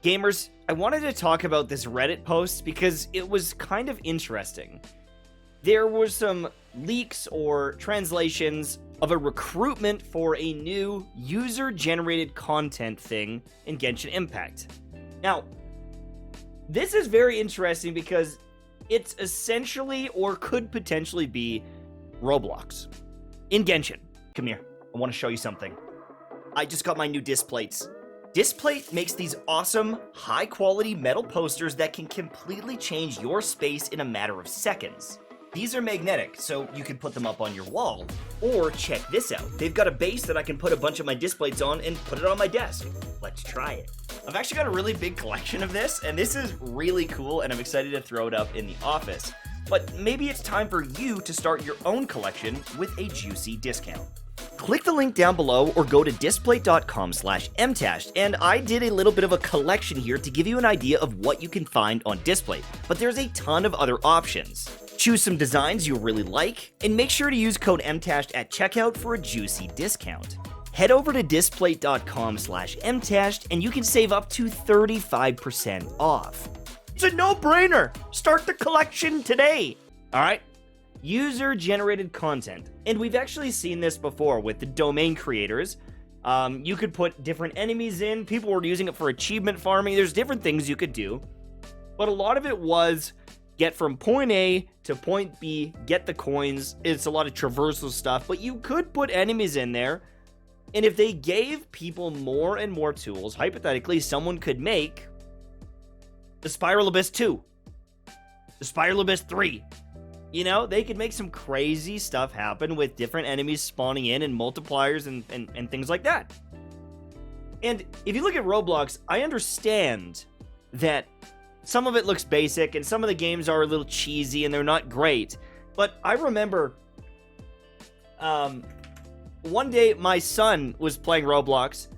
Gamers, I wanted to talk about this Reddit post because it was kind of interesting. There were some leaks or translations of a recruitment for a new user-generated content thing in Genshin Impact. Now, this is very interesting because it's essentially or could potentially be Roblox in Genshin. Come here, I want to show you something. I just got my new Displates. Displate makes these awesome, high-quality metal posters that can completely change your space in a matter of seconds. These are magnetic, so you can put them up on your wall. Or check this out. They've got a base that I can put a bunch of my Displates on and put it on my desk. Let's try it. I've actually got a really big collection of this, and this is really cool, and I'm excited to throw it up in the office. But maybe it's time for you to start your own collection with a juicy discount. Click the link down below or go to displate.com/mtashed, and I did a little bit of a collection here to give you an idea of what you can find on Displate, but there's a ton of other options. Choose some designs you really like, and make sure to use code MTASHED at checkout for a juicy discount. Head over to displate.com/mtashed and you can save up to 35% off. It's a no-brainer! Start the collection today! Alright? User-generated content. And we've actually seen this before with the domain creators. You could put different enemies in. People were using it for achievement farming. There's different things you could do. But a lot of it was get from point A to point B, get the coins. It's a lot of traversal stuff. But you could put enemies in there. And if they gave people more and more tools, hypothetically, someone could make the Spiral Abyss 2. The Spiral Abyss 3. You know, they could make some crazy stuff happen with different enemies spawning in and multipliers and things like that. And if you look at Roblox, I understand that some of it looks basic and some of the games are a little cheesy and they're not great. But I remember one day my son was playing Roblox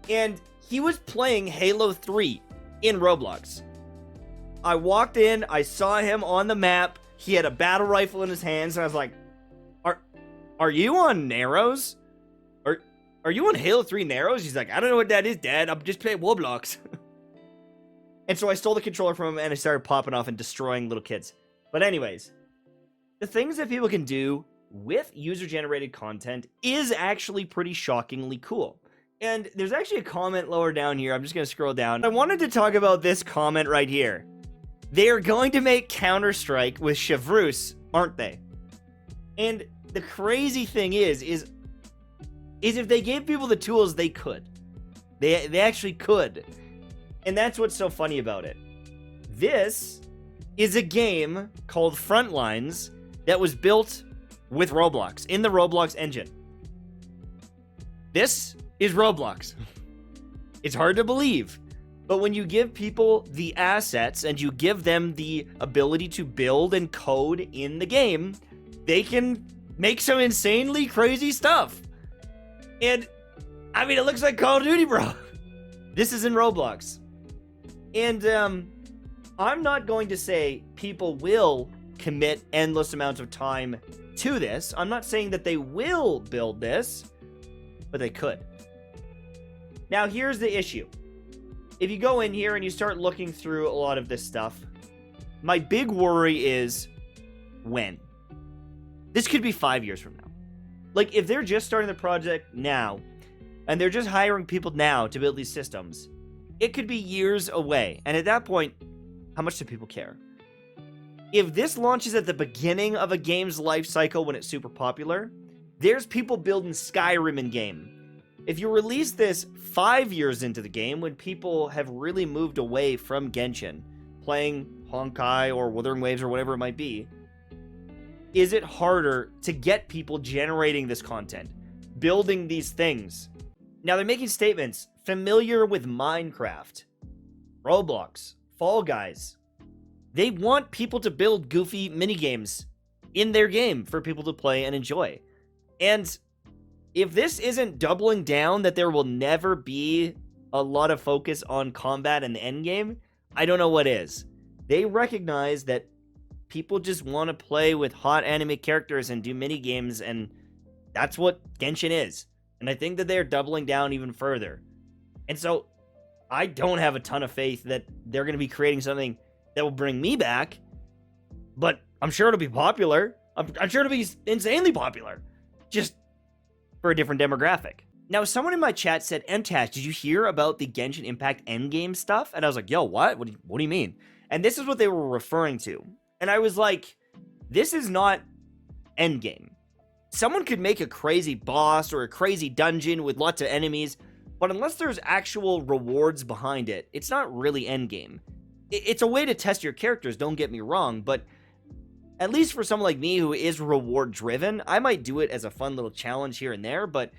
and he was playing Halo 3 in Roblox. I walked in, I saw him on the map. He had a battle rifle in his hands, and I was like, are you on Narrows? Are you on Halo 3 Narrows? He's like, I don't know what that is, Dad. I'm just playing Roblox. And so I stole the controller from him, and I started popping off and destroying little kids. But anyways, the things that people can do with user-generated content is actually pretty shockingly cool. And there's actually a comment lower down here. I'm just going to scroll down. I wanted to talk about this comment right here. They are going to make Counter-Strike with Chevreuse, aren't they? And the crazy thing is if they gave people the tools, they could. They actually could. And that's what's so funny about it. This is a game called Frontlines that was built with Roblox, in the Roblox engine. This is Roblox. It's hard to believe. But when you give people the assets and you give them the ability to build and code in the game, they can make some insanely crazy stuff. And, I mean, it looks like Call of Duty, bro. This is in Roblox. And, I'm not going to say people will commit endless amounts of time to this. I'm not saying that they will build this, but they could. Now, here's the issue. If you go in here and you start looking through a lot of this stuff, my big worry is when. This could be 5 years from now. Like, if they're just starting the project now, and they're just hiring people now to build these systems, it could be years away. And at that point, how much do people care? If this launches at the beginning of a game's life cycle when it's super popular, there's people building Skyrim in game. If you release this 5 years into the game, when people have really moved away from Genshin, playing Honkai or Wuthering Waves or whatever it might be, is it harder to get people generating this content, building these things? Now, they're making statements familiar with Minecraft, Roblox, Fall Guys. They want people to build goofy minigames in their game for people to play and enjoy. And if this isn't doubling down that there will never be a lot of focus on combat and the end game, I don't know what is. They recognize that people just want to play with hot anime characters and do mini games, and that's what Genshin is. And I think that they're doubling down even further. And so I don't have a ton of faith that they're going to be creating something that will bring me back, but I'm sure it'll be popular. I'm sure it'll be insanely popular, just for a different demographic. Now, someone in my chat said, MTash, did you hear about the Genshin Impact endgame stuff? And I was like, yo, what? What do you mean? And this is what they were referring to. And I was like, this is not endgame. Someone could make a crazy boss or a crazy dungeon with lots of enemies, but unless there's actual rewards behind it, it's not really endgame. It's a way to test your characters, don't get me wrong, but at least for someone like me who is reward driven, I might do it as a fun little challenge here and there, but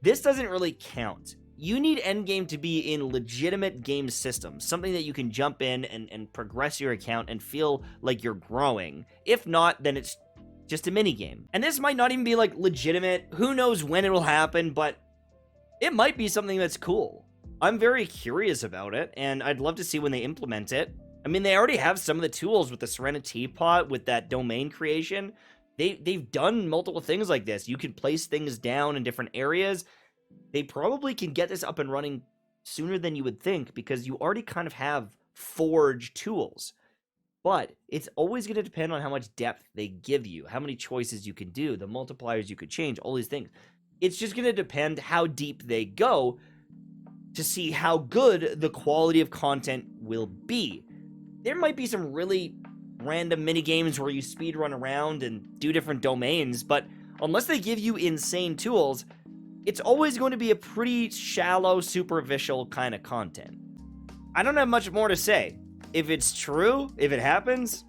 this doesn't really count. You need endgame to be in legitimate game systems, something that you can jump in and progress your account and feel like you're growing. If not, then it's just a mini game. And this might not even be like legitimate. Who knows when it will happen, but it might be something that's cool. I'm very curious about it, and I'd love to see when they implement it. I mean, they already have some of the tools with the Serena Teapot, with that domain creation. They've done multiple things like this. You can place things down in different areas. They probably can get this up and running sooner than you would think, because you already kind of have forge tools. But it's always going to depend on how much depth they give you, how many choices you can do, the multipliers you could change, all these things. It's just going to depend how deep they go to see how good the quality of content will be. There might be some really random mini games where you speed run around and do different domains, but unless they give you insane tools, it's always going to be a pretty shallow, superficial kind of content. I don't have much more to say. If it's true, if it happens,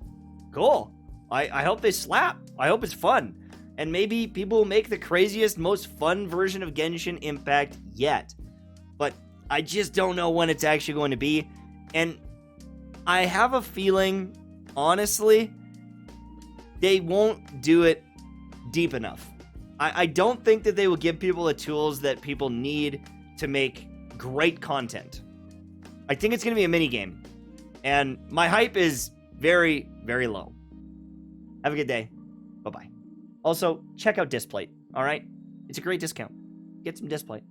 cool. I hope they slap. I hope it's fun. And maybe people will make the craziest, most fun version of Genshin Impact yet. But I just don't know when it's actually going to be. And I have a feeling, honestly, they won't do it deep enough. I don't think that they will give people the tools that people need to make great content. I think it's going to be a minigame. And my hype is very, very low. Have a good day. Bye-bye. Also, check out Displate, all right? It's a great discount. Get some Displate.